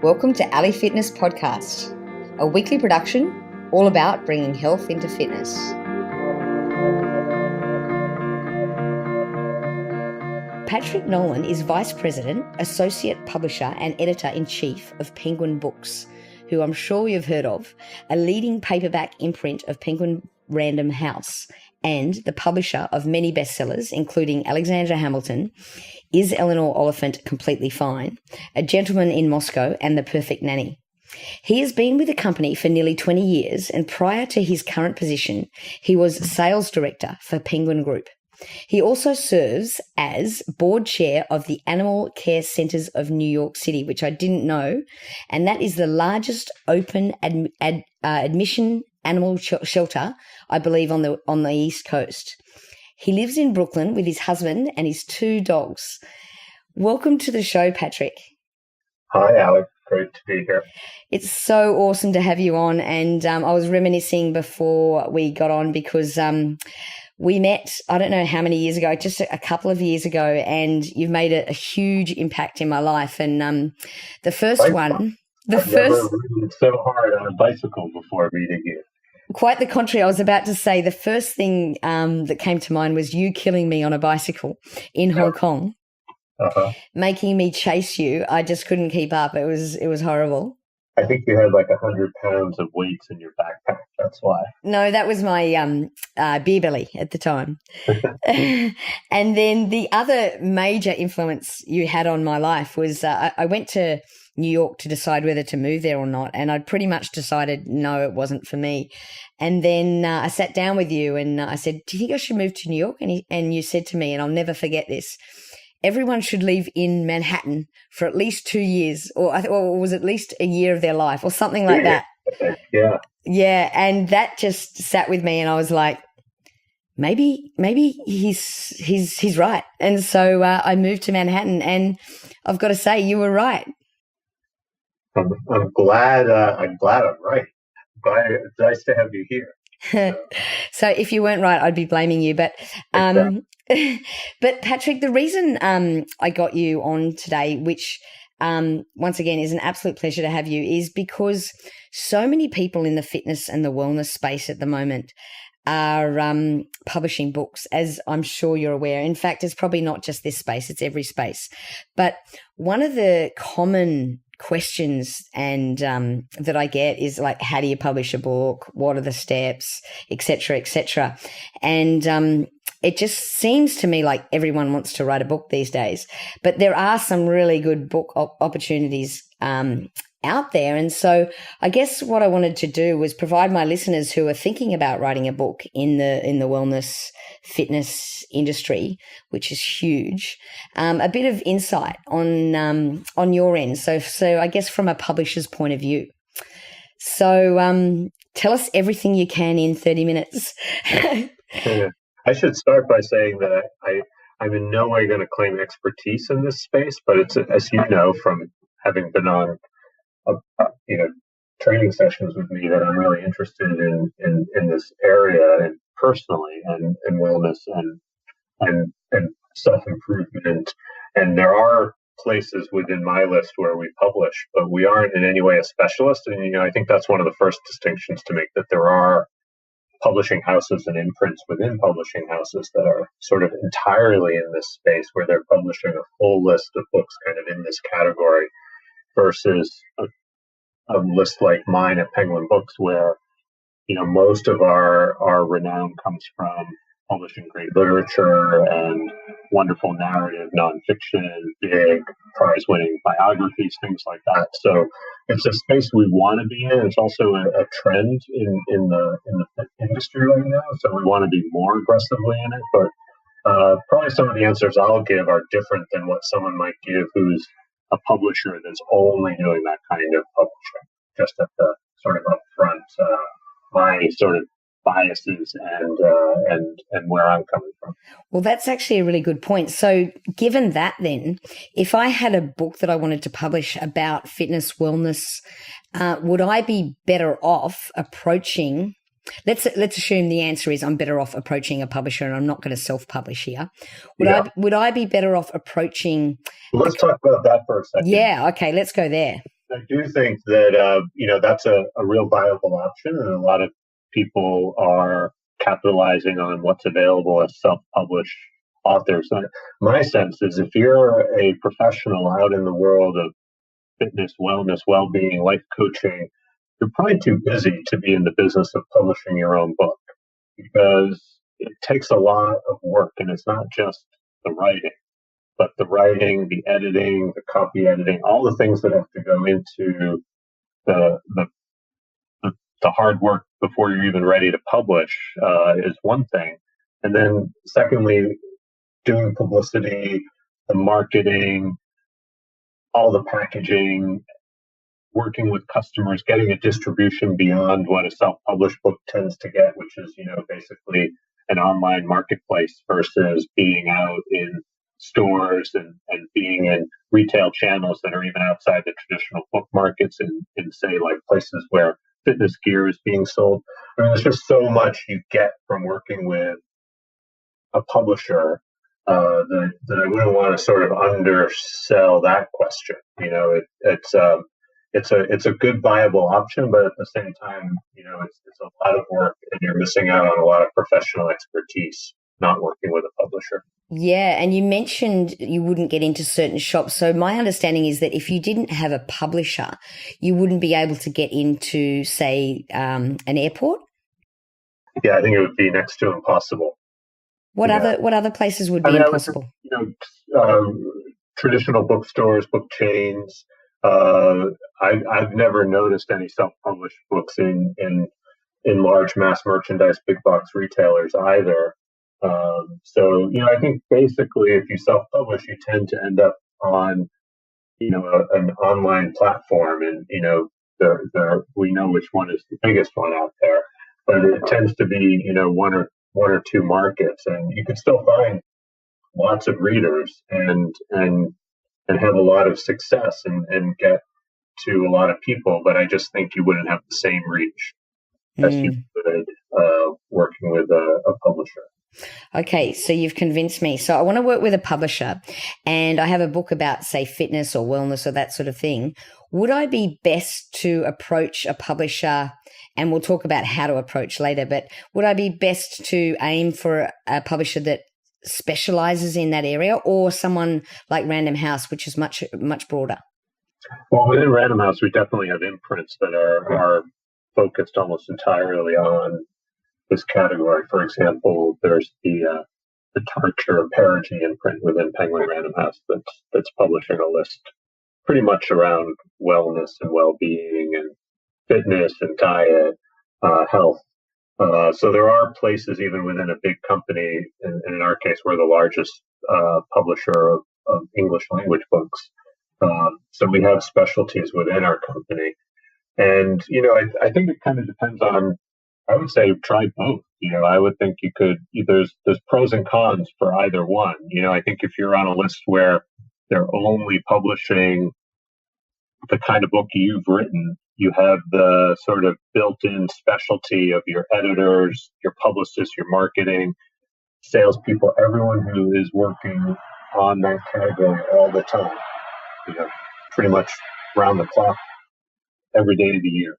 Welcome to Ali Fitness Podcast, a weekly production all about bringing health into fitness. Patrick Nolan is Vice President, Associate Publisher and Editor-in-Chief of Penguin Books, who I'm sure you've heard of, a leading paperback imprint of Penguin Random House and the publisher of many bestsellers, including Alexandra Hamilton, Is Eleanor Oliphant Completely Fine?, A Gentleman in Moscow, and The Perfect Nanny. He has been with the company for nearly 20 years, and prior to his current position, he was Sales Director for Penguin Group. He also serves as Board Chair of the Animal Care Centers of New York City, which I didn't know, and that is the largest open admission animal shelter, I believe, on the East Coast. He lives in Brooklyn with his husband and his 2 dogs. Welcome to the show, Patrick. Hi, Alex. Great to be here. It's so awesome to have you on. And I was reminiscing before we got on because we met, I don't know how many years ago, just a couple of years ago, and you've made a huge impact in my life. And the first I've one, never ridden so hard on a bicycle before meeting you. Quite the contrary. I was about to say the first thing that came to mind was you killing me on a bicycle in Hong Kong, making me chase you. I just couldn't keep up. It was horrible. I think you had like 100 pounds of weights in your backpack. That's why. No, that was my beer belly at the time. And then the other major influence you had on my life was I went to New York to decide whether to move there or not. And I'd pretty much decided, no, it wasn't for me. And then I sat down with you and I said, do you think I should move to New York? And you said to me, and I'll never forget this, everyone should live in Manhattan for at least 2 years, or was at least a year of their life or something like that. Yeah. Yeah. And that just sat with me and I was like, maybe he's right. And so I moved to Manhattan and I've got to say, you were right. I'm glad I'm right. It's nice to have you here. So if you weren't right, I'd be blaming you. But but Patrick, the reason I got you on today, which once again is an absolute pleasure to have you, is because so many people in the fitness and the wellness space at the moment are publishing books, as I'm sure you're aware. In fact, it's probably not just this space, it's every space. But one of the common questions and that I get is like, how do you publish a book? What are the steps, et cetera, et cetera. And it just seems to me like everyone wants to write a book these days, but there are some really good book opportunities out there. And so I guess what I wanted to do was provide my listeners who are thinking about writing a book in the wellness fitness industry, which is huge, a bit of insight on your end. So I guess from a publisher's point of view. So tell us everything you can in 30 minutes. I should start by saying that I'm in no way going to claim expertise in this space, but it's, as you know, from having been on training sessions with me, that I'm really interested in this area and personally and wellness and self-improvement. And there are places within my list where we publish, but we aren't in any way a specialist. And, I think that's one of the first distinctions to make, that there are publishing houses and imprints within publishing houses that are sort of entirely in this space where they're publishing a full list of books kind of in this category versus a list like mine at Penguin Books, where most of our renown comes from publishing great literature and wonderful narrative nonfiction, big prize-winning biographies, things like that. So it's a space we want to be in. It's also a trend in the industry right now. So we want to be more aggressively in it. But probably some of the answers I'll give are different than what someone might give who's a publisher that's only doing that kind of publishing. Just at the sort of upfront, my sort of biases and where I'm coming from. Well, that's actually a really good point. So given that then, if I had a book that I wanted to publish about fitness, wellness, would I be better off approaching, let's assume the answer is I'm better off approaching a publisher and I'm not going to self-publish here. Would I be better off approaching? Let's talk about that for a second. Yeah. Okay. Let's go there. I do think that that's a real viable option, and a lot of people are capitalizing on what's available as self-published authors. So my sense is, if you're a professional out in the world of fitness, wellness, well-being, life coaching, you're probably too busy to be in the business of publishing your own book, because it takes a lot of work, and it's not just the writing, but the writing, the editing, the copy editing, all the things that have to go into the the, the hard work before you're even ready to publish is one thing. And then secondly, doing publicity, the marketing, all the packaging, working with customers, getting a distribution beyond what a self-published book tends to get, which is, basically an online marketplace versus being out in stores and being in retail channels that are even outside the traditional book markets in say, like places where fitness gear is being sold. I mean, there's just so much you get from working with a publisher that I wouldn't want to sort of undersell that question. It's a good viable option, but at the same time, it's a lot of work, and you're missing out on a lot of professional expertise not working with a publisher. Yeah, and you mentioned you wouldn't get into certain shops. So my understanding is that if you didn't have a publisher, you wouldn't be able to get into, say, an airport. Yeah, I think it would be next to impossible. What other places would be impossible? Traditional bookstores, book chains. I've never noticed any self-published books in large mass merchandise, big box retailers either. So I think basically, if you self-publish, you tend to end up on an online platform, and we know which one is the biggest one out there, but it tends to be one or two markets, and you can still find lots of readers and have a lot of success and get to a lot of people. But I just think you wouldn't have the same reach as you would working with a publisher. Okay, so you've convinced me. So I want to work with a publisher, and I have a book about, say, fitness or wellness or that sort of thing. Would I be best to approach a publisher, and we'll talk about how to approach later, but would I be best to aim for a publisher that specializes in that area, or someone like Random House, which is much, much broader? Well, within Random House, we definitely have imprints that are focused almost entirely on this category. For example, there's the Tarcher Perigee imprint within Penguin Random House that's publishing a list pretty much around wellness and well-being and fitness and diet, health. So there are places even within a big company, and in our case, we're the largest publisher of English language books. So we have specialties within our company. And, I think it kind of depends on, I would say try both. I would think you could, there's pros and cons for either one. I think if you're on a list where they're only publishing the kind of book you've written, you have the sort of built-in specialty of your editors, your publicists, your marketing, salespeople, everyone who is working on that category all the time, pretty much round the clock, every day of the year.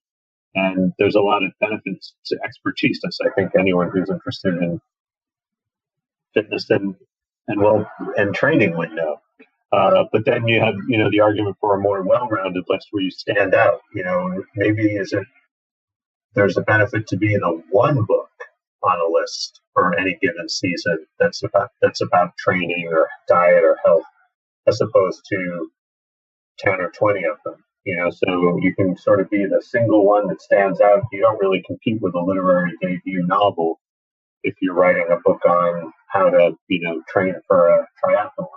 And there's a lot of benefits to expertise. That's, I think, anyone who's interested in fitness and training would know. But then you have, the argument for a more well-rounded list where you stand out. Maybe there's a benefit to being a one book on a list for any given season that's about training or diet or health, as opposed to 10 or 20 of them. So you can sort of be the single one that stands out. You don't really compete with a literary debut novel if you're writing a book on how to, train for a triathlon.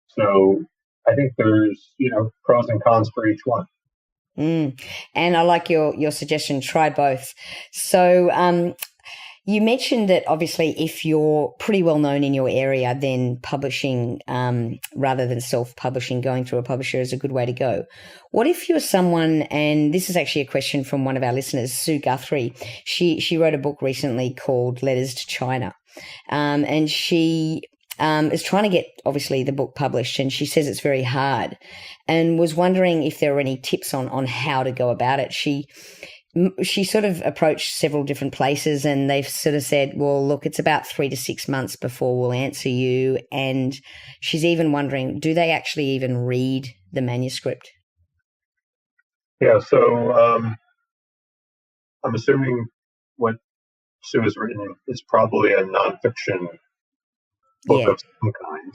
So I think there's, pros and cons for each one. And I like your suggestion, try both. So you mentioned that obviously if you're pretty well known in your area, then publishing rather than self-publishing, going through a publisher is a good way to go. What if you're someone, and this is actually a question from one of our listeners, Sue Guthrie. She wrote a book recently called Letters to China. And she is trying to get, obviously, the book published, and she says it's very hard, and was wondering if there were any tips on how to go about it. She sort of approached several different places, and they've sort of said, well, look, it's about 3 to 6 months before we'll answer you. And she's even wondering, do they actually even read the manuscript? Yeah, so I'm assuming what Sue has written is probably a nonfiction book of some kind.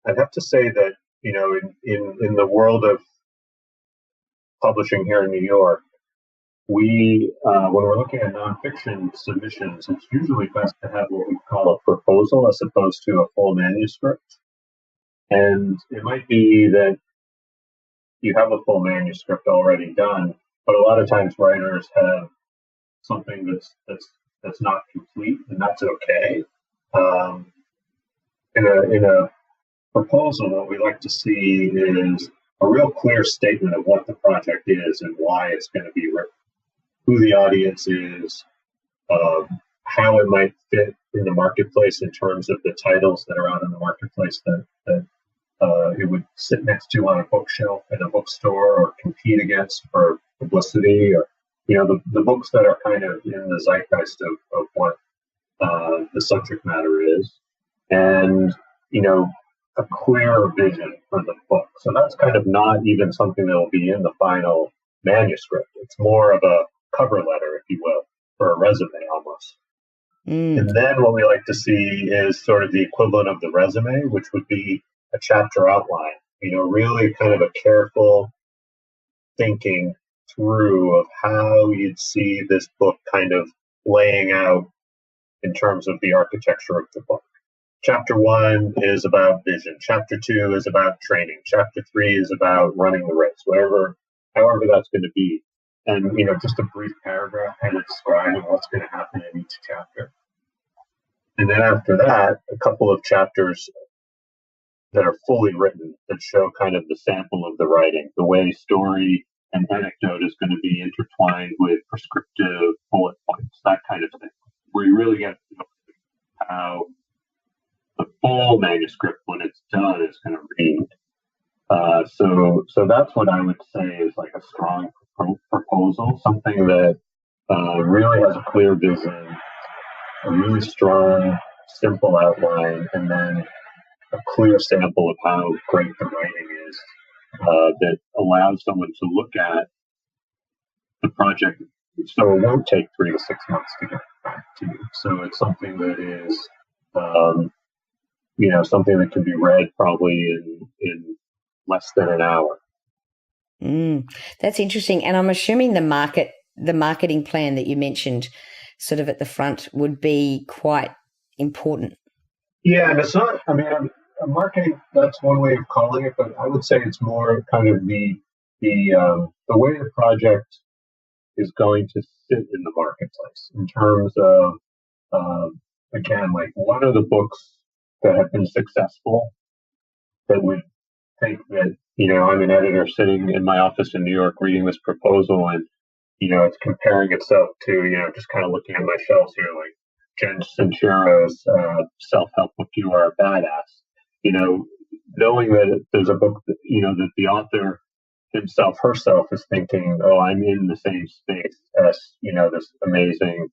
I'd have to say that, in the world of publishing here in New York, when we're looking at nonfiction submissions, it's usually best to have what we call a proposal as opposed to a full manuscript. And it might be that you have a full manuscript already done, but a lot of times writers have something that's not complete, and that's okay. In a proposal, what we like to see is a real clear statement of what the project is and why it's going to be written, who the audience is, how it might fit in the marketplace in terms of the titles that are out in the marketplace that it would sit next to on a bookshelf in a bookstore or compete against for publicity, or the books that are kind of in the zeitgeist of what the subject matter is, and a clear vision for the book. So that's kind of not even something that will be in the final manuscript. It's more of a cover letter, if you will, for a resume almost. And then what we like to see is sort of the equivalent of the resume, which would be a chapter outline, really kind of a careful thinking through of how you'd see this book kind of laying out in terms of the architecture of the book. Chapter 1 is about vision. Chapter 2 is about training. Chapter 3 is about running the race, however that's going to be. And, just a brief paragraph kind of describing what's going to happen in each chapter. And then after that, a couple of chapters that are fully written that show kind of the sample of the writing, the way story and anecdote is going to be intertwined with prescriptive bullet points, that kind of thing, where you really get to know how the full manuscript, when it's done, is going to read. So that's what I would say is like a strong proposal, something that really has a clear vision, a really strong, simple outline, and then a clear sample of how great the writing is that allows someone to look at the project. So it won't take 3 to 6 months to get back to you. So it's something that is, something that can be read probably in less than an hour. That's interesting. And I'm assuming the marketing plan that you mentioned sort of at the front would be quite important. Yeah, and it's not, marketing, that's one way of calling it, but I would say it's more kind of the way the project is going to sit in the marketplace in terms of, again, like what are the books that have been successful that would think that, I'm an editor sitting in my office in New York reading this proposal, and, it's comparing itself to, just kind of looking at my shelves here, like Jen Sincero's self-help book, You Are a Badass. Knowing that there's a book that, that the author himself, herself is thinking, oh, I'm in the same space as, this amazing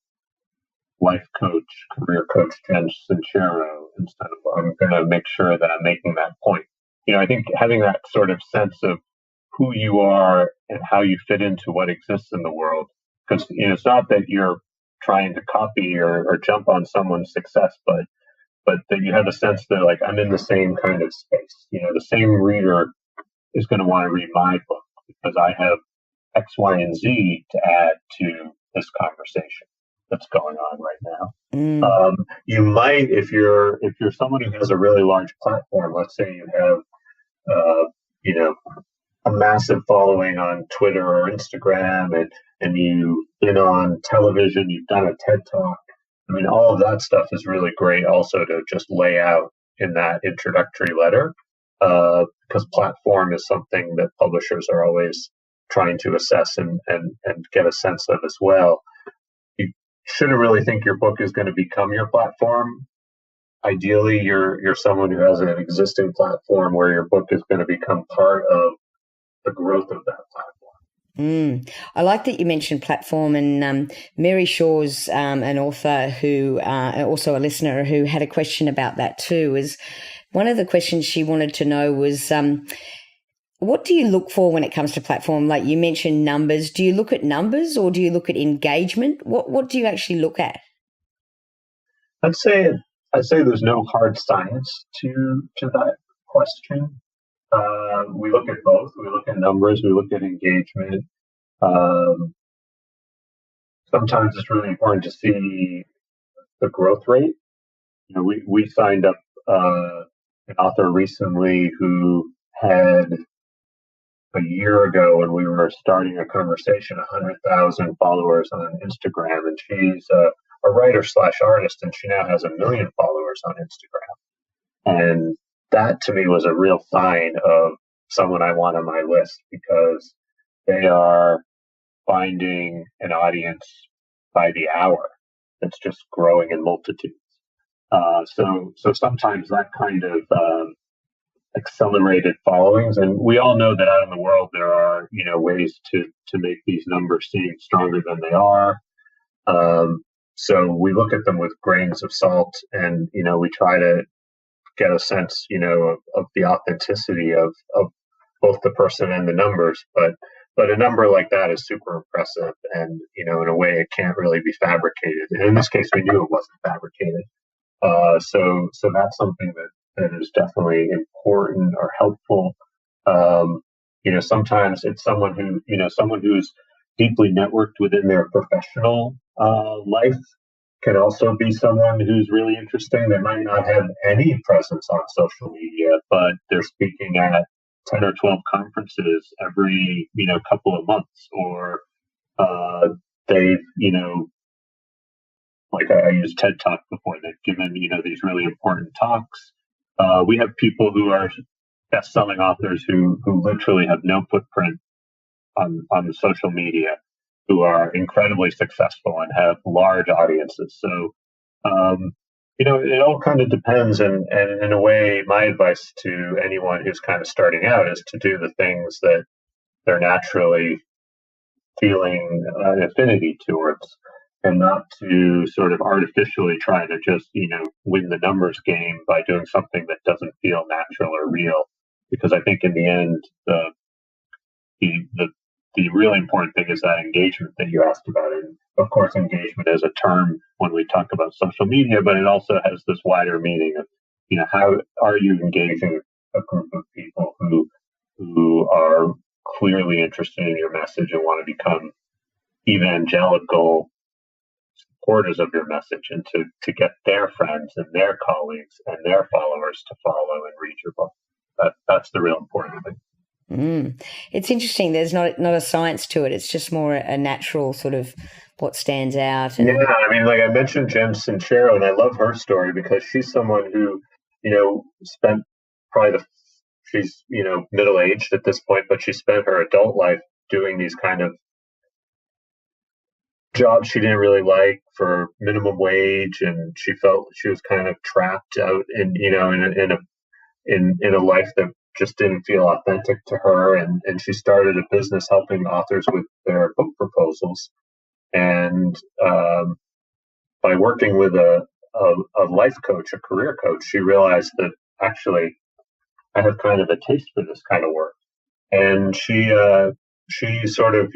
life coach, career coach, Jen Sincero, instead of I'm going to make sure that I'm making that point. I think having that sort of sense of who you are and how you fit into what exists in the world, because it's not that you're trying to copy or jump on someone's success, but that you have a sense that like I'm in the same kind of space. The same reader is going to want to read my book because I have X, Y, and Z to add to this conversation that's going on right now. You might, if you're someone who has a really large platform, let's say you have, a massive following on Twitter or Instagram, and you've been on television, you've done a TED Talk. All of that stuff is really great also to just lay out in that introductory letter, because platform is something that publishers are always trying to assess and get a sense of as well. You shouldn't really think your book is going to become your platform ideally you're someone who has an existing platform where your book is going to become part of the growth of that platform. I like that you mentioned platform, and Mary Shaw's an author who also a listener who had a question about that too. Is one of the questions she wanted to know was what do you look for when it comes to platform? Like you mentioned numbers. Do you look at numbers or do you look at engagement? What do you actually look at? I'd say there's no hard science to that question. We look at both. We look at numbers. We look at engagement. Sometimes it's really important to see the growth rate. We signed up an author recently who had a year ago when we were starting a conversation, 100,000 followers on Instagram, and she's a writer slash artist, and she now has 1 million followers on Instagram. And that to me was a real sign of someone I want on my list, because they are finding an audience by the hour that's just growing in multitudes. So sometimes that kind of accelerated followings, and we all know that out in the world there are ways to make these numbers seem stronger than they are. So we look at them with grains of salt, and we try to get a sense of the authenticity of both the person and the numbers, but a number like that is super impressive, and in a way it can't really be fabricated, and in this case we knew it wasn't fabricated. So that's something that is definitely important or helpful. Sometimes it's someone who's deeply networked within their professional life can also be someone who's really interesting. They might not have any presence on social media, but they're speaking at 10 or 12 conferences every couple of months, or they've like I used TED Talk before. They've given these really important talks. We have people who are best-selling authors who literally have no footprint on the social media, who are incredibly successful and have large audiences. So it all kind of depends. And in a way, my advice to anyone who's kind of starting out is to do the things that they're naturally feeling an affinity towards, and not to sort of artificially try to just, win the numbers game by doing something that doesn't feel natural or real. Because I think in the end, the really important thing is that engagement that you asked about. And of course, engagement is a term when we talk about social media, but it also has this wider meaning of, how are you engaging a group of people who are clearly interested in your message and want to become evangelical supporters of your message, and to get their friends and their colleagues and their followers to follow and read your book. That's the real important thing. It's interesting. There's not a science to it. It's just more a natural sort of what stands out. Yeah, I mean, like I mentioned Jen Sincero, and I love her story because she's someone who, spent she's, middle-aged at this point, but she spent her adult life doing these kind of jobs she didn't really like for minimum wage, and she felt she was kind of trapped out in a life that just didn't feel authentic to her, and she started a business helping authors with their book proposals. And by working with a life coach, a career coach, she realized that actually I have kind of a taste for this kind of work. And she sort of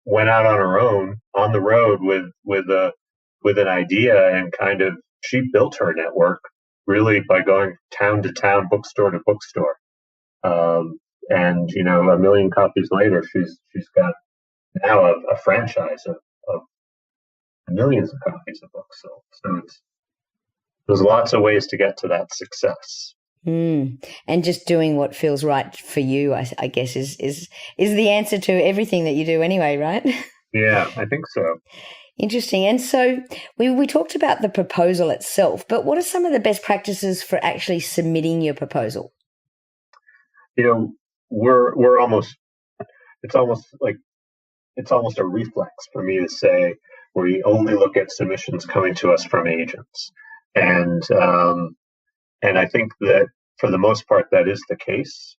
went out on her own on the road with an idea, and kind of she built her network really by going town to town, bookstore to bookstore. And 1 million copies later, she's got now a franchise of millions of copies of books sold. So there's lots of ways to get to that success. And just doing what feels right for you, I guess, is the answer to everything that you do anyway, right? Yeah, I think so. Interesting. And so we talked about the proposal itself, but what are some of the best practices for actually submitting your proposal? We're almost, it's almost a reflex for me to say we only look at submissions coming to us from agents. And And I think that for the most part, that is the case.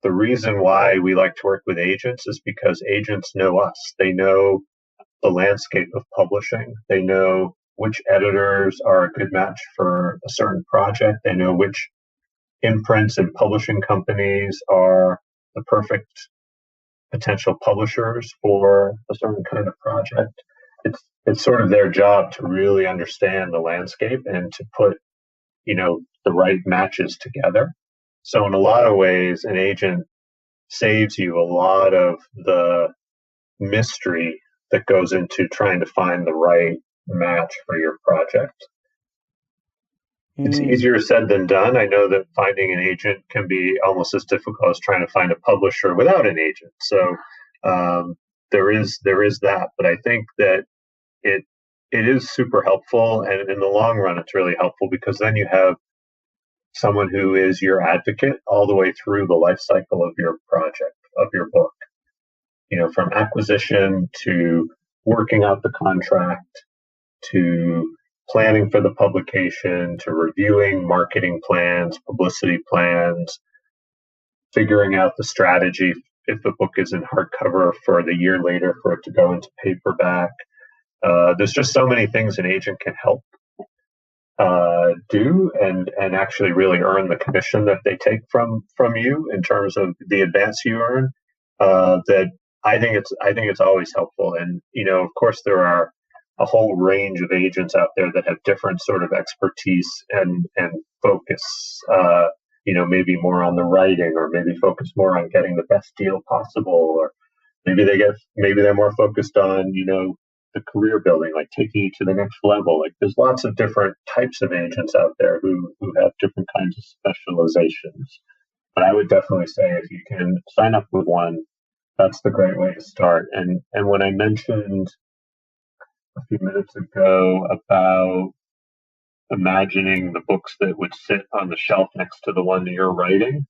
The reason why we like to work with agents is because agents know us. They know the landscape of publishing. They know which editors are a good match for a certain project. They know which imprints and publishing companies are the perfect potential publishers for a certain kind of project. It's sort of their job to really understand the landscape and to put, the right matches together. So in a lot of ways, an agent saves you a lot of the mystery that goes into trying to find the right match for your project. It's easier said than done. I know that finding an agent can be almost as difficult as trying to find a publisher without an agent. So there is that, but I think that it is super helpful, and in the long run, it's really helpful because then you have someone who is your advocate all the way through the life cycle of your project, of your book. From acquisition to working out the contract to planning for the publication to reviewing marketing plans, publicity plans, figuring out the strategy if the book is in hardcover for the year later for it to go into paperback. There's just so many things an agent can help do and actually really earn the commission that they take from you in terms of the advance you earn. That I think it's always helpful. And of course, there are a whole range of agents out there that have different sort of expertise and focus. Maybe more on the writing, or maybe focus more on getting the best deal possible, or maybe they're more focused on the career building, like taking you to the next level. Like there's lots of different types of agents out there who have different kinds of specializations. But I would definitely say if you can sign up with one, that's the great way to start. And when I mentioned a few minutes ago about imagining the books that would sit on the shelf next to the one that you're writing,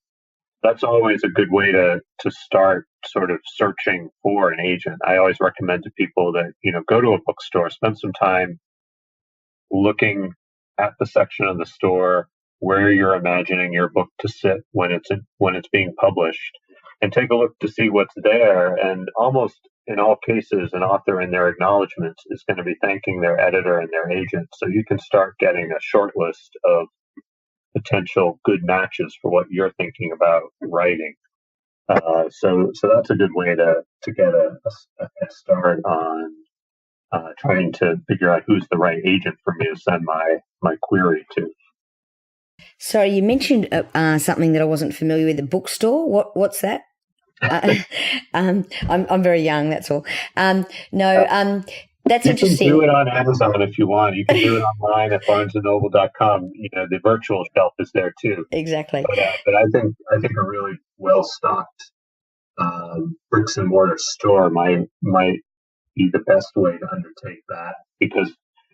that's always a good way to start sort of searching for an agent. I always recommend to people that, go to a bookstore, spend some time looking at the section of the store where you're imagining your book to sit when it's being published, and take a look to see what's there. And almost in all cases, an author in their acknowledgments is going to be thanking their editor and their agent. So you can start getting a short list of potential good matches for what you're thinking about writing. So that's a good way to get a head start on trying to figure out who's the right agent for me to send my query to. So you mentioned something that I wasn't familiar with, the bookstore. What's that? I'm very young, that's all. That's interesting. You can do it on Amazon if you want. You can do it online at barnesandnoble.com. The virtual shelf is there too. Exactly. But I think a really well-stocked bricks and mortar store might be the best way to undertake that, because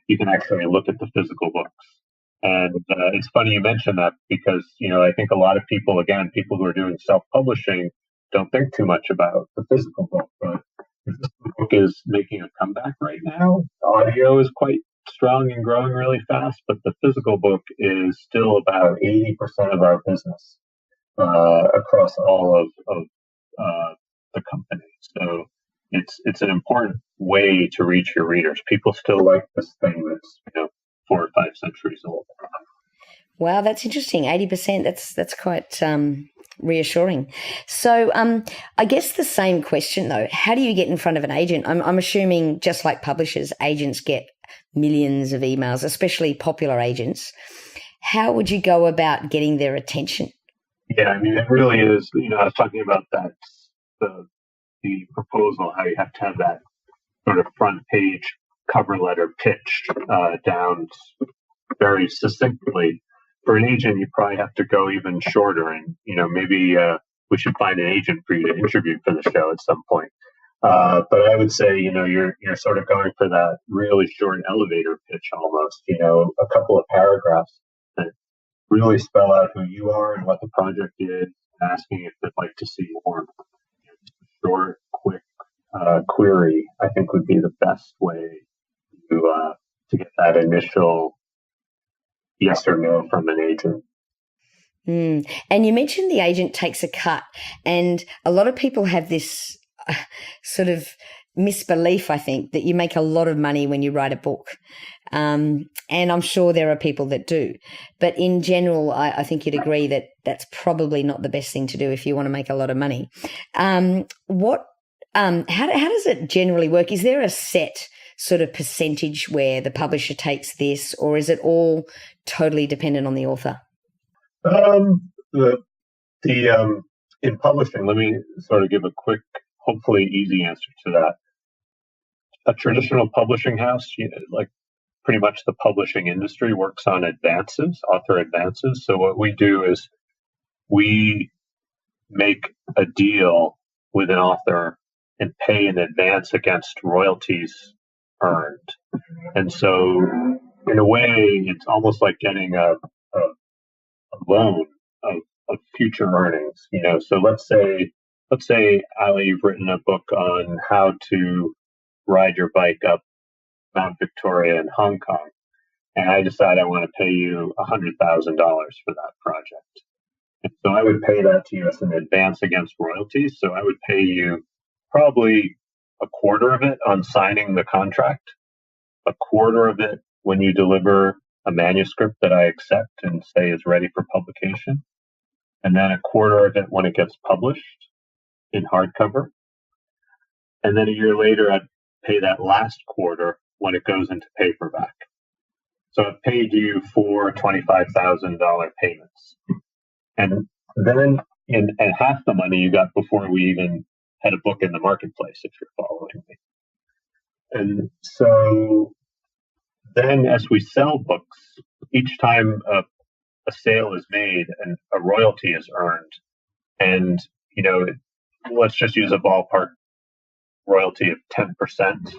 you can actually look at the physical books. And it's funny you mention that, because I think a lot of people who are doing self-publishing don't think too much about the physical book, but the physical book is making a comeback right now. Audio is quite strong and growing really fast, but the physical book is still about 80% of our business across all of the company. So it's an important way to reach your readers. People still like this thing that's 4 or 5 centuries old. Wow, that's interesting. 80%. That's quite reassuring. So I guess the same question though, how do you get in front of an agent? I'm assuming, just like publishers, agents get millions of emails, especially popular agents. How would you go about getting their attention? Yeah, it really is. I was talking about that, the proposal, how you have to have that sort of front page cover letter pitched down very succinctly. For an agent, you probably have to go even shorter, and maybe we should find an agent for you to interview for the show at some point. But I would say you're sort of going for that really short elevator pitch, almost a couple of paragraphs that really spell out who you are and what the project is, and asking if they'd like to see more. Short, quick query, I think, would be the best way to get that initial yes or no from an agent. And you mentioned the agent takes a cut, and a lot of people have this sort of misbelief, I think, that you make a lot of money when you write a book. And I'm sure there are people that do. But in general, I think you'd agree that that's probably not the best thing to do if you want to make a lot of money. How does it generally work? Is there a set sort of percentage where the publisher takes this, or is it all totally dependent on the author? In publishing, let me sort of give a quick, hopefully easy answer to that. A traditional publishing house, like pretty much the publishing industry, works on advances, author advances. So what we do is we make a deal with an author and pay in advance against royalties earned. And so in a way, it's almost like getting a loan of future earnings. So let's say, Ali, you've written a book on how to ride your bike up Mount Victoria in Hong Kong, and I decide I want to pay you $100,000 for that project. And so I would pay that to you as an advance against royalties. So I would pay you probably a quarter of it on signing the contract, a quarter of it when you deliver a manuscript that I accept and say is ready for publication, and then a quarter of it when it gets published in hardcover. And then a year later, I'd pay that last quarter when it goes into paperback. So I've paid you 4 $25,000 payments. And then and half the money you got before we even had a book in the marketplace, if you're following me. And so then as we sell books, each time a sale is made and a royalty is earned, and let's just use a ballpark royalty of 10%.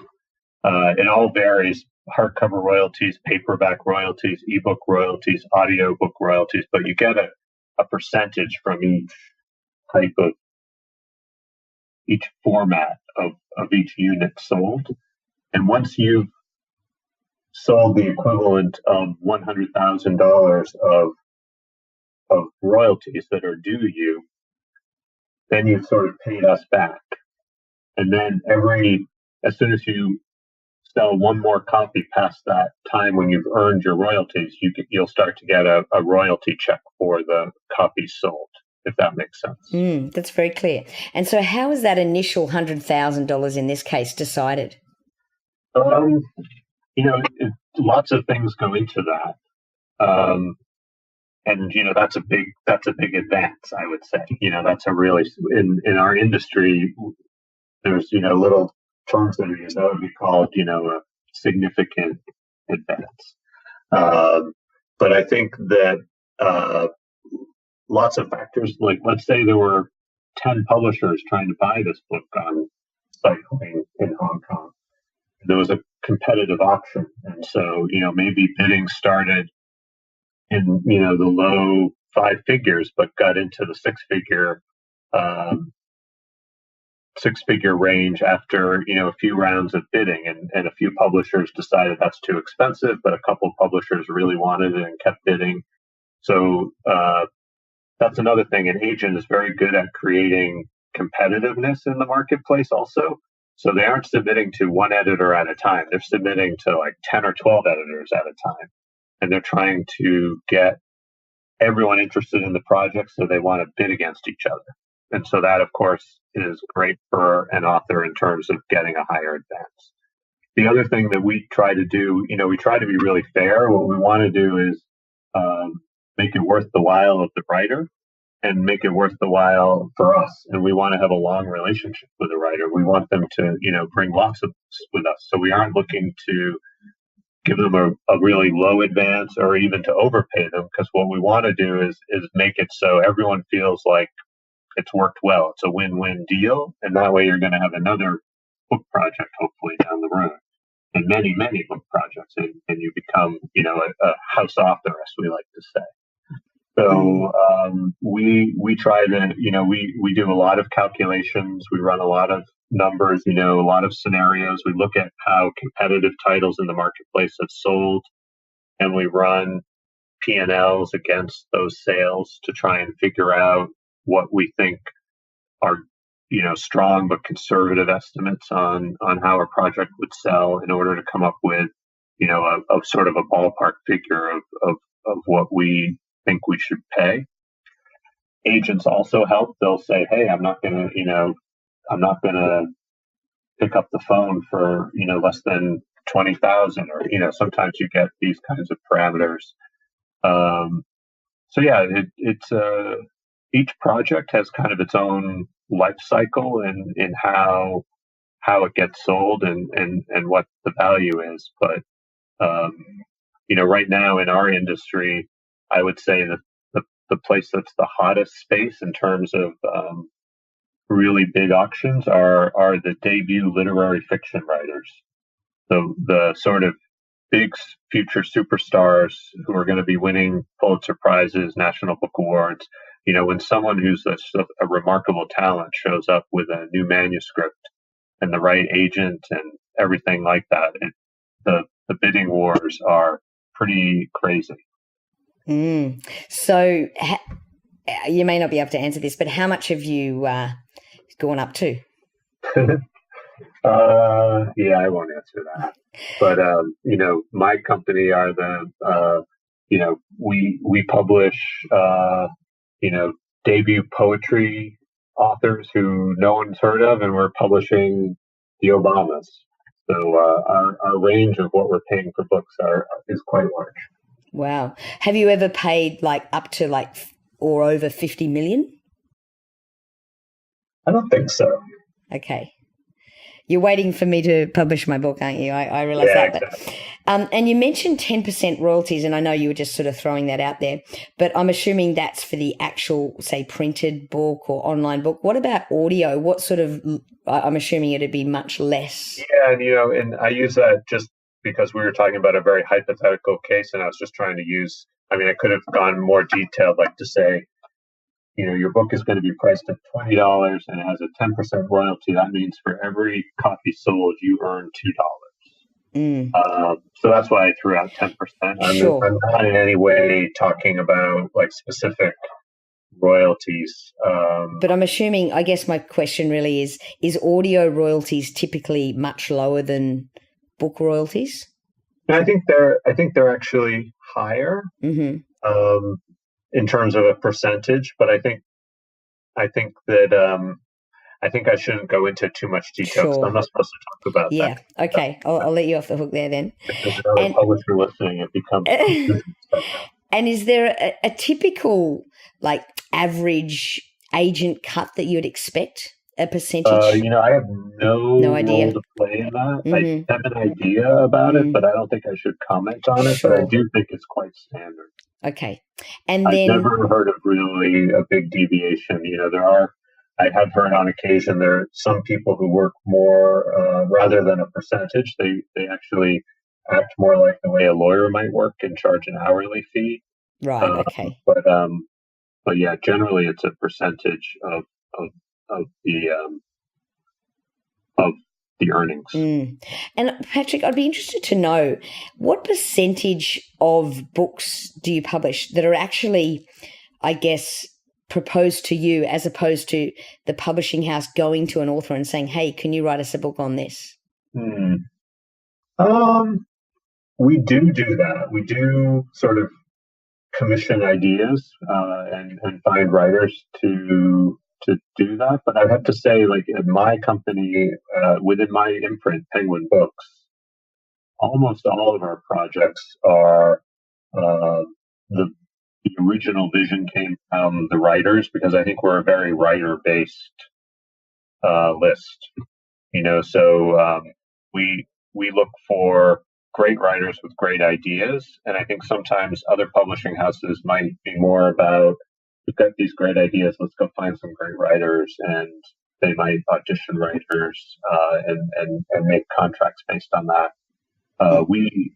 It all varies: hardcover royalties, paperback royalties, ebook royalties, audiobook royalties, but you get a percentage from each format of each unit sold. And once you've sold the equivalent of $100,000 of royalties that are due you, then you've sort of paid us back. And then as soon as you sell one more copy past that time when you've earned your royalties, you'll start to get a royalty check for the copies sold, if that makes sense. That's very clear. And so how is that initial $100,000 in this case decided? Lots of things go into that. And that's a big advance, I would say. That's a really, in our industry, there's little terms that are used that would be called a significant advance. But I think that lots of factors, like let's say there were 10 publishers trying to buy this book on cycling in Hong Kong. There was a competitive auction, and so maybe bidding started in the low 5 figures, but got into the six figure range after a few rounds of bidding, and a few publishers decided that's too expensive, but a couple of publishers really wanted it and kept bidding. So that's another thing. An agent is very good at creating competitiveness in the marketplace also. So they aren't submitting to one editor at a time. They're submitting to like 10 or 12 editors at a time. And they're trying to get everyone interested in the project, so they want to bid against each other. And so that, of course, is great for an author in terms of getting a higher advance. The other thing that we try to do, we try to be really fair. What we want to do is make it worth the while of the writer and make it worth the while for us. And we want to have a long relationship with the writer. We want them to, bring lots of books with us. So we aren't looking to give them a really low advance or even to overpay them, because what we want to do is make it so everyone feels like it's worked well. It's a win-win deal. And that way you're going to have another book project, hopefully, down the road, and many, many book projects. And you become, a house author, as we like to say. So we try to, we do a lot of calculations. We run a lot of numbers, a lot of scenarios. We look at how competitive titles in the marketplace have sold, and we run P&Ls against those sales to try and figure out what we think are, strong but conservative estimates on how a project would sell in order to come up with, a sort of a ballpark figure of what we think we should pay. Agents also help. They'll say, hey, I'm not going to pick up the phone for, less than 20,000, or, sometimes you get these kinds of parameters. So yeah, it's each project has kind of its own life cycle in how it gets sold and what the value is. But, right now in our industry, I would say that the place that's the hottest space in terms of really big auctions are the debut literary fiction writers. The sort of big future superstars who are going to be winning Pulitzer Prizes, National Book Awards. When someone who's a remarkable talent shows up with a new manuscript and the right agent and everything like that, the bidding wars are pretty crazy. So you may not be able to answer this, but how much have you gone up to? Yeah, I won't answer that. But my company are we publish debut poetry authors who no one's heard of, and we're publishing the Obamas. So our range of what we're paying for books is quite large. Wow. Have you ever paid up to or over 50 million? I don't think so. Okay. You're waiting for me to publish my book, aren't you? I realize that. Exactly. And you mentioned 10% royalties, and I know you were just sort of throwing that out there, but I'm assuming that's for the actual, say, printed book or online book. What about audio? What sort of, I'm assuming it'd be much less. Yeah, and I use that just because we were talking about a very hypothetical case, and I was just trying to use, I could have gone more detailed, like to say, your book is going to be priced at $20 and it has a 10% royalty. That means for every copy sold, you earn $2. So that's why I threw out 10%. Sure. I'm not in any way talking about specific royalties. But I'm assuming, I guess my question really is audio royalties typically much lower than book royalties? I think they're actually higher. Mm-hmm. In terms of a percentage, but I think that I think I shouldn't go into too much detail because I'm not supposed to talk about that. Yeah, okay. I'll let you off the hook there then. If there's another publisher listening, it becomes... And is there a typical, average agent cut that you'd expect? A percentage? I have no idea. Role to play in that. Mm-hmm. I have an idea about it, but I don't think I should comment on it. Sure. But I do think it's quite standard. Okay. And I've then... never heard of really a big deviation. I have heard on occasion there are some people who work more rather than a percentage. They actually act more like the way a lawyer might work and charge an hourly fee. Right. Okay. But yeah, generally it's a percentage of the earnings. And Patrick, I'd be interested to know what percentage of books do you publish that are actually, I guess, proposed to you as opposed to the publishing house going to an author and saying, hey, can you write us a book on this? We do that. We do sort of commission ideas and find writers to do that. But I have to say, at my company, within my imprint, Penguin Books, almost all of our projects are the original vision came from the writers, because I think we're a very writer-based list. So we look for great writers with great ideas, and I think sometimes other publishing houses might be more about, we've got these great ideas, let's go find some great writers, and they might audition writers and make contracts based on that. We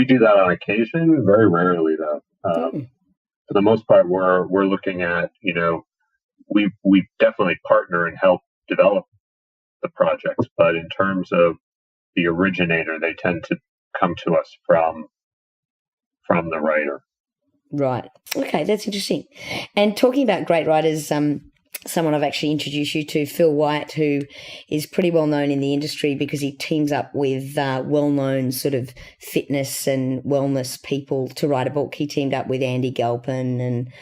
do that on occasion, very rarely though. For the most part, we're looking at, we definitely partner and help develop the projects, but in terms of the originator, they tend to come to us from the writer. Right. Okay, that's interesting. And talking about great writers, someone I've actually introduced you to, Phil White, who is pretty well known in the industry because he teams up with well-known sort of fitness and wellness people to write a book. He teamed up with Andy Galpin and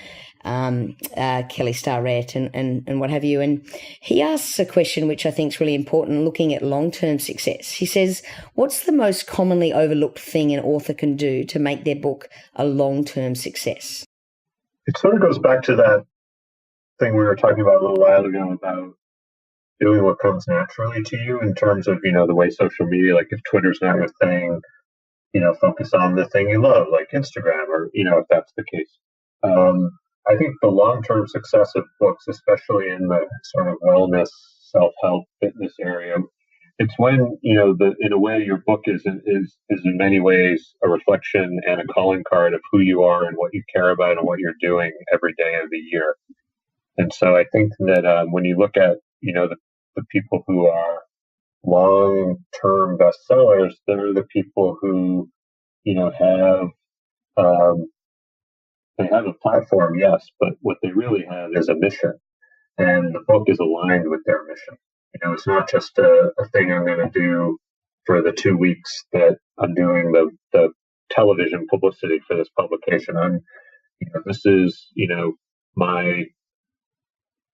Kelly Starrett and what have you. And he asks a question which I think is really important, looking at long-term success. He says, what's the most commonly overlooked thing an author can do to make their book a long-term success? It sort of goes back to that thing we were talking about a little while ago about doing what comes naturally to you in terms of, the way social media, like if Twitter's not your thing, focus on the thing you love, like Instagram, or, if that's the case. I think the long-term success of books, especially in the sort of wellness, self-help, fitness area, it's when, in a way your book is in many ways a reflection and a calling card of who you are and what you care about and what you're doing every day of the year. And so I think that when you look at, the people who are long-term bestsellers, they're the people who, have, they have a platform, yes, but what they really have is a mission. And the book is aligned with their mission. It's not just a thing I'm going to do for the 2 weeks that I'm doing the television publicity for this publication. This is,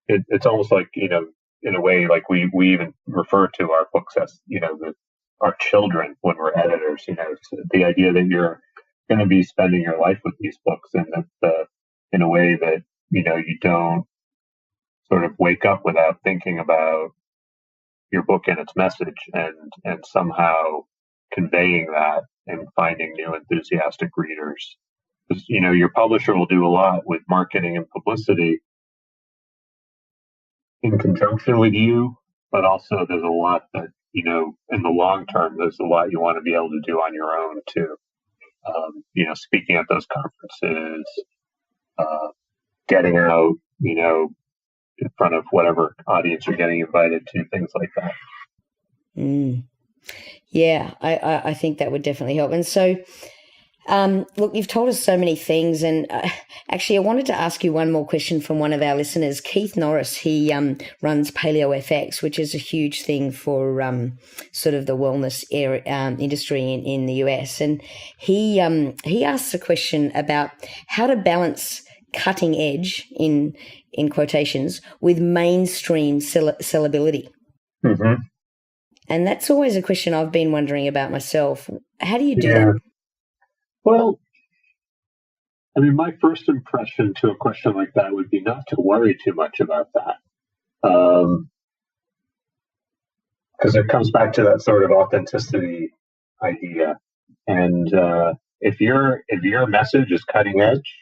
it's almost like, in a way, like we even refer to our books as, our children when we're editors. It's the idea that you're going to be spending your life with these books, and that in a way that, you don't sort of wake up without thinking about your book and its message, and somehow conveying that and finding new enthusiastic readers. Because, your publisher will do a lot with marketing and publicity in conjunction with you, but also there's a lot that, in the long term, there's a lot you want to be able to do on your own too. Speaking at those conferences, getting out, in front of whatever audience you're getting invited to, things like that. Yeah, I think that would definitely help. And so, look, you've told us so many things, and actually I wanted to ask you one more question from one of our listeners, Keith Norris. He runs Paleo FX, which is a huge thing for sort of the wellness industry in the US. And he asks a question about how to balance cutting edge, in quotations, with mainstream sellability. Mm-hmm. And that's always a question I've been wondering about myself. How do you do that? Well, I mean, my first impression to a question like that would be not to worry too much about that. Because it comes back to that sort of authenticity idea. And if your message is cutting edge,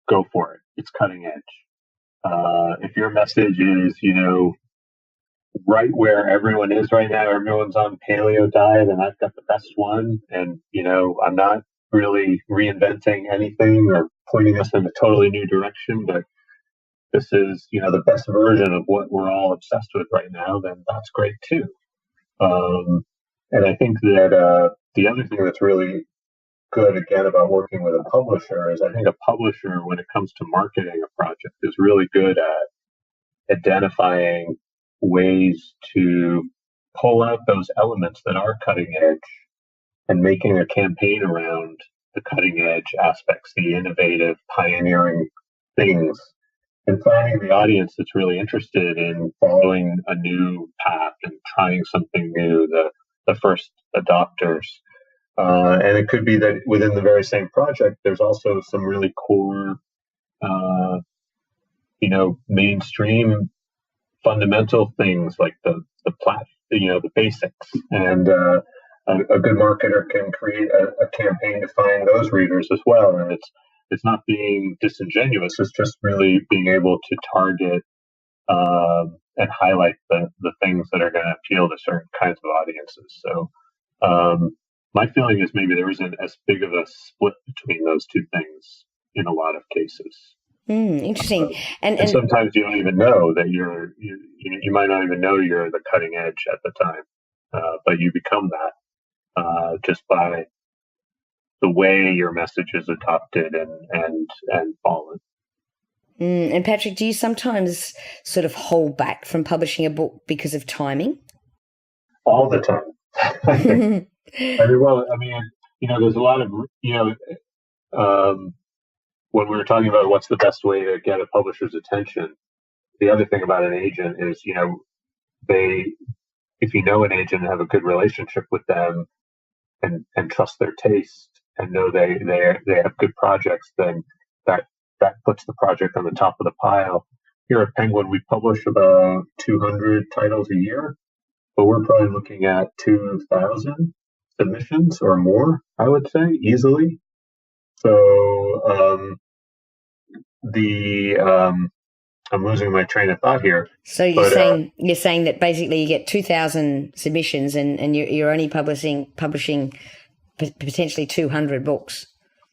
go for it. It's cutting edge. If your message is, right where everyone is right now, everyone's on paleo diet and I've got the best one, and, I'm not really reinventing anything or pointing us in a totally new direction, but this is, the best version of what we're all obsessed with right now, then that's great too. And I think that the other thing that's really good, again, about working with a publisher is I think a publisher, when it comes to marketing a project, is really good at identifying ways to pull out those elements that are cutting edge and making a campaign around the cutting edge aspects, the innovative, pioneering things, and finding the audience that's really interested in following a new path and trying something new, the first adopters. And it could be that within the very same project, there's also some really core, mainstream fundamental things like the basics. And a good marketer can create a campaign to find those readers as well. And it's not being disingenuous. It's just really being able to target and highlight the things that are going to appeal to certain kinds of audiences. So my feeling is maybe there isn't as big of a split between those two things in a lot of cases. Interesting. And sometimes you don't even know that you might not even know you're the cutting edge at the time, but you become that just by the way your message is adopted and followed. And Patrick, do you sometimes sort of hold back from publishing a book because of timing? All the time. There's a lot of, when we were talking about what's the best way to get a publisher's attention, the other thing about an agent is, if you know an agent and have a good relationship with them and trust their taste and know they have good projects, then that puts the project on the top of the pile. Here at Penguin, we publish about 200 titles a year, but we're probably looking at 2,000 submissions or more, I would say, easily. So I'm losing my train of thought here. So you're saying that basically you get 2,000 submissions and you're only publishing potentially 200 books.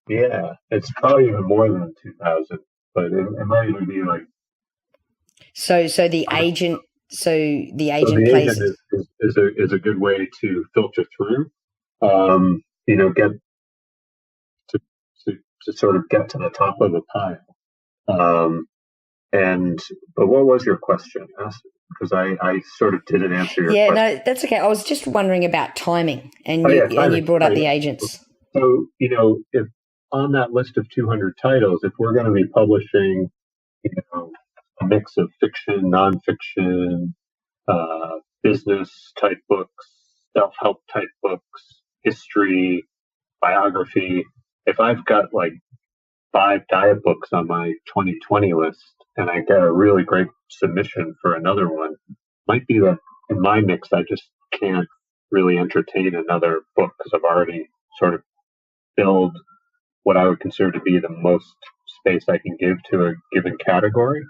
Yeah, it's probably even more than 2,000, but it might even be like. So the agent plays is a good way to filter through, get to sort of get to the top of the pile. But what was your question? Because I sort of didn't answer your question. No, that's okay. I was just wondering about timing, and you brought up the agents. So, if on that list of 200 titles, if we're going to be publishing, a mix of fiction, nonfiction, business type books, self-help type books, history, biography, if I've got like 5 diet books on my 2020 list and I get a really great submission for another one, might be that in my mix I just can't really entertain another book because I've already sort of filled what I would consider to be the most space I can give to a given category.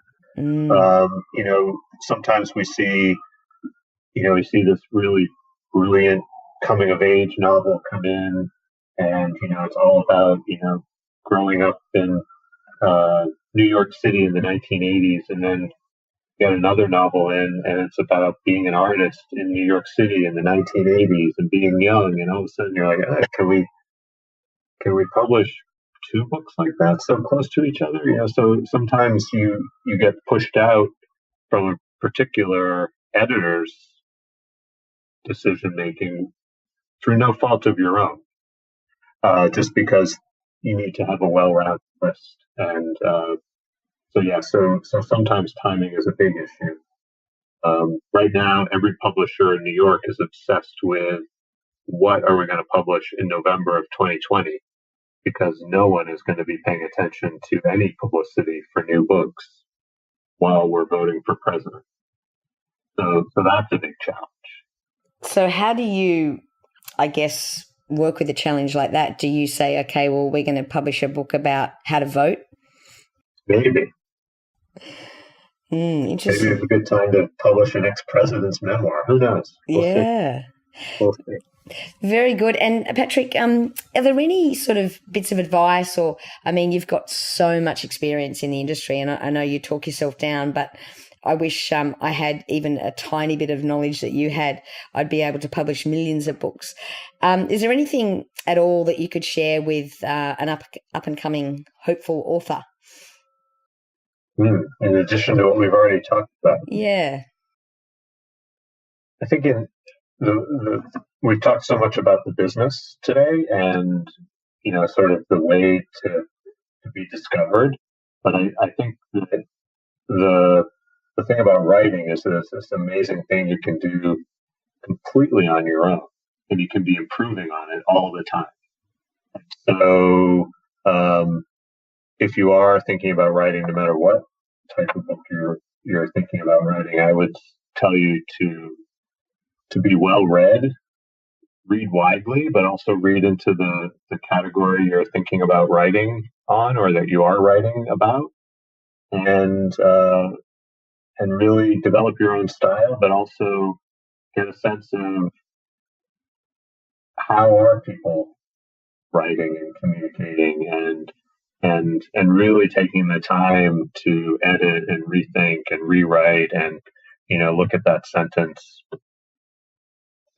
Sometimes we see this really brilliant coming of age novel come in, and it's all about growing up in New York City in the 1980s, and then get another novel in, and it's about being an artist in New York City in the 1980s and being young, and all of a sudden you're like, can we publish 2 books like that so close to each other? So sometimes you get pushed out from a particular editor's decision making through no fault of your own, just because you need to have a well-rounded list. And so sometimes timing is a big issue. Right now, every publisher in New York is obsessed with what are we going to publish in November of 2020, because no one is going to be paying attention to any publicity for new books while we're voting for president. So that's a big challenge. So how do you, I guess, work with a challenge like that? Do you say, okay, well, we're going to publish a book about how to vote? Maybe. Interesting. Maybe it's a good time to publish an ex-president's memoir. Who knows? We'll see. Very good. And Patrick, are there any sort of bits of advice you've got so much experience in the industry, and I know you talk yourself down, but I wish I had even a tiny bit of knowledge that you had. I'd be able to publish millions of books. Is there anything at all that you could share with an up-and-coming hopeful author? In addition to what we've already talked about. Yeah. I think we've talked so much about the business today and, sort of the way to be discovered. But I think that the thing about writing is that it's this amazing thing you can do completely on your own, and you can be improving on it all the time. So if you are thinking about writing, no matter what type of book you're thinking about writing, I would tell you to be well read, read widely, but also read into the category you're thinking about writing on or that you are writing about, and really develop your own style, but also get a sense of how are people writing and communicating, and really taking the time to edit and rethink and rewrite and look at that sentence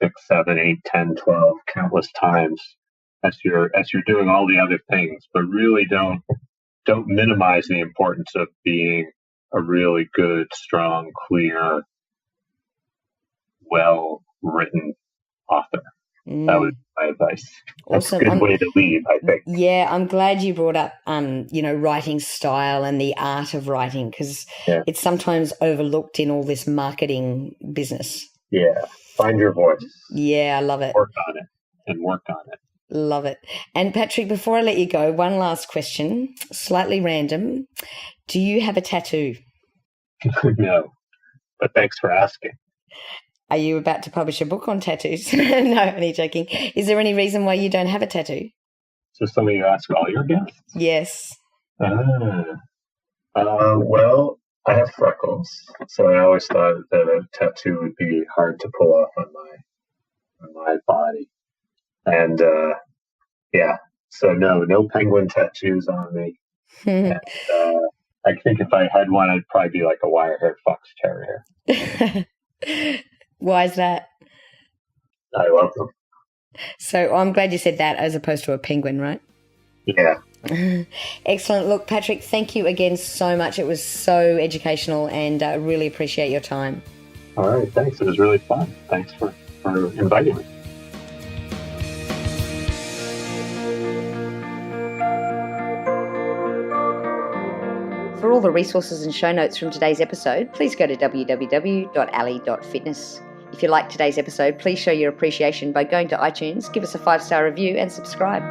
6, 7, 8, 10, 12 countless times as you're doing all the other things, but really don't minimize the importance of being a really good, strong, clear, well written author. That was my advice. That's Awesome. a good way to lead, I think. Yeah, I'm glad you brought up, writing style and the art of writing, because it's sometimes overlooked in all this marketing business. Yeah, find your voice. Yeah, I love it. Work on it. Love it. And Patrick, before I let you go, one last question, slightly random. Do you have a tattoo? No, but thanks for asking. Are you about to publish a book on tattoos? No, only joking. Is there any reason why you don't have a tattoo? So something you ask all your guests? Yes. Well, I have freckles, so I always thought that a tattoo would be hard to pull off on my body. And so no penguin tattoos on me. And, I think if I had one, I'd probably be like a wire-haired fox terrier. Why is that? I love them. So I'm glad you said that as opposed to a penguin, right? Yeah. Excellent. Look, Patrick, thank you again so much. It was so educational, and I really appreciate your time. All right. Thanks. It was really fun. Thanks for inviting me. For all the resources and show notes from today's episode, please go to www.ali.fitness. If you liked today's episode, please show your appreciation by going to iTunes, give us a 5-star review and subscribe.